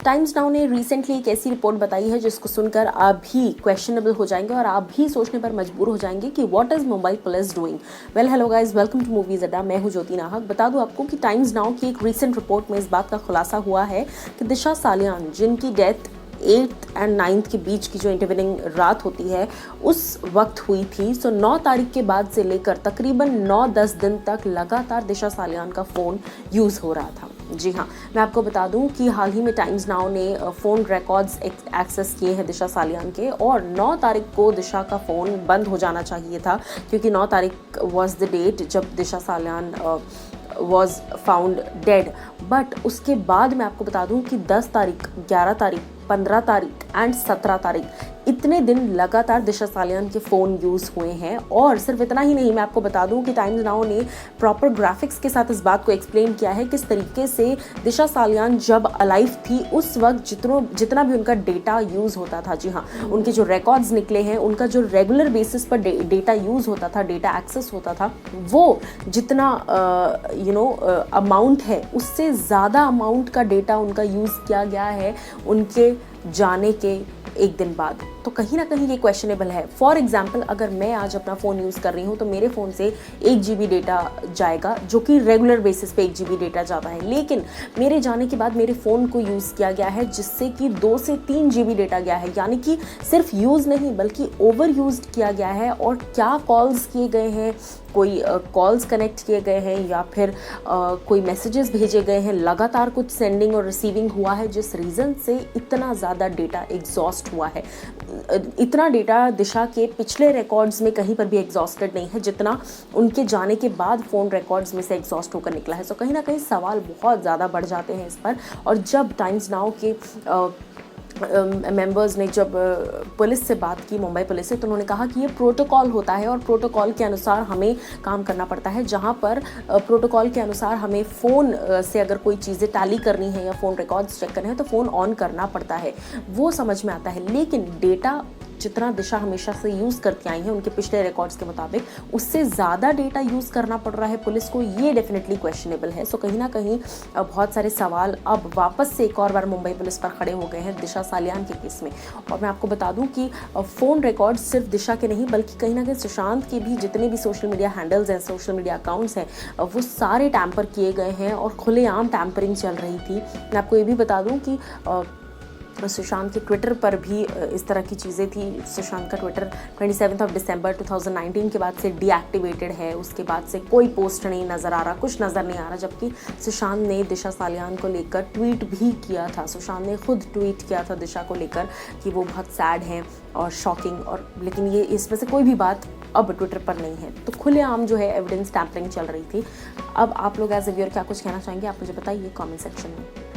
Times now ने recently एक ऐसी रिपोर्ट बताई है जिसको सुनकर आप भी क्वेश्चनेबल हो जाएंगे और आप भी सोचने पर मजबूर हो जाएंगे कि what is Mumbai police doing. Well hello guys, welcome to movies Adda. मैं हूं ज्योति नाहक। बता दूं आपको कि टाइम्स नाउ की एक रिसेंट रिपोर्ट में इस बात का खुलासा हुआ है कि दिशा सालियान, जिनकी डेथ 8th and 9th के बीच की जो इंटरवेनिंग रात होती है उस वक्त हुई थी। सो 9 तारीख के बाद से लेकर तकरीबन 9-10 दिन तक लगातार दिशा सालियान का फ़ोन यूज़ हो रहा था। जी हाँ, मैं आपको बता दूं कि हाल ही में टाइम्स नाउ ने फ़ोन रिकॉर्ड्स एक्सेस किए हैं दिशा सालियान के, और 9 तारीख को दिशा का फ़ोन बंद हो जाना चाहिए था क्योंकि 9 तारीख वॉज द डेट जब Disha Salian was found dead. But उसके बाद मैं आपको बता दूं कि 10 तारीख, 11 तारीख, 15 तारीख एंड 17 तारीख इतने दिन लगातार दिशा सालियान के फ़ोन यूज़ हुए हैं। और सिर्फ इतना ही नहीं, मैं आपको बता दूं कि टाइम्स नाउ ने प्रॉपर ग्राफिक्स के साथ इस बात को एक्सप्लेन किया है किस तरीके से दिशा सालियान जब अलाइव थी उस वक्त जितना भी उनका डेटा यूज़ होता था, जी हाँ, उनके जो रिकॉर्ड्स निकले हैं, उनका जो रेगुलर बेसिस पर डेटा यूज़ होता था, डेटा एक्सेस होता था, वो जितना अमाउंट है उससे ज़्यादा अमाउंट का डेटा उनका यूज़ किया गया है उनके जाने के एक दिन बाद। तो कहीं ना कहीं ये क्वेश्चनेबल है। फॉर एग्जाम्पल, अगर मैं आज अपना फ़ोन यूज़ कर रही हूँ तो मेरे फ़ोन से 1 GB डेटा जाएगा, जो कि रेगुलर बेसिस पे 1 GB डेटा जाता है, लेकिन मेरे जाने के बाद मेरे फ़ोन को यूज़ किया गया है जिससे कि 2 से 3 GB डेटा गया है। यानी कि सिर्फ यूज़ नहीं बल्कि ओवर यूज किया गया है। और क्या कॉल्स किए गए हैं, कोई कॉल्स कनेक्ट किए गए हैं या फिर कोई मैसेजेस भेजे गए हैं, लगातार कुछ सेंडिंग और रिसीविंग हुआ है जिस रीज़न से इतना ज़्यादा डेटा एग्जॉस्ट हुआ है। इतना डेटा दिशा के पिछले रिकॉर्ड्स में कहीं पर भी एग्जॉस्टेड नहीं है जितना उनके जाने के बाद फ़ोन रिकॉर्ड्स में से एग्जॉस्ट होकर निकला है। सो कहीं ना कहीं सवाल बहुत ज़्यादा बढ़ जाते हैं इस पर। और जब टाइम्स नाउ के मेंबर्स ने जब पुलिस से बात की, मुंबई पुलिस से, तो उन्होंने कहा कि ये प्रोटोकॉल होता है और प्रोटोकॉल के अनुसार हमें काम करना पड़ता है। जहाँ पर प्रोटोकॉल के अनुसार हमें फ़ोन से अगर कोई चीज़ें टैली करनी है या फ़ोन रिकॉर्ड्स चेक करने हैं तो फ़ोन ऑन करना पड़ता है, वो समझ में आता है। लेकिन डेटा जितना दिशा हमेशा से यूज़ करती आई हैं उनके पिछले रिकॉर्ड्स के मुताबिक, उससे ज़्यादा डेटा यूज़ करना पड़ रहा है पुलिस को, ये डेफिनेटली क्वेश्चनेबल है। सो कहीं ना कहीं बहुत सारे सवाल अब वापस से एक और बार मुंबई पुलिस पर खड़े हो गए हैं दिशा सालियान के केस में। और मैं आपको बता दूं कि फ़ोन रिकॉर्ड्स सिर्फ दिशा के नहीं बल्कि कहीं ना कहीं सुशांत के भी जितने भी सोशल मीडिया हैंडल्स हैं, सोशल मीडिया अकाउंट्स हैं, वो सारे टैम्पर किए गए हैं और खुलेआम टैम्परिंग चल रही थी। मैं आपको ये भी बता दूँ कि सुशांत के ट्विटर पर भी इस तरह की चीज़ें थी। सुशांत का ट्विटर 27 दिसंबर 2019 के बाद से डीएक्टिवेटेड है। उसके बाद से कोई पोस्ट नहीं नज़र आ रहा, कुछ नज़र नहीं आ रहा। जबकि सुशांत ने दिशा सालियान को लेकर ट्वीट भी किया था। सुशांत ने खुद ट्वीट किया था दिशा को लेकर कि वो बहुत सैड हैं और शॉकिंग, और लेकिन ये इसमें से कोई भी बात अब ट्विटर पर नहीं है। तो खुलेआम जो है एविडेंस टैम्परिंग चल रही थी। अब आप लोग एज ए व्यूअर क्या कुछ कहना चाहेंगे, आप मुझे बताइए कमेंट सेक्शन में।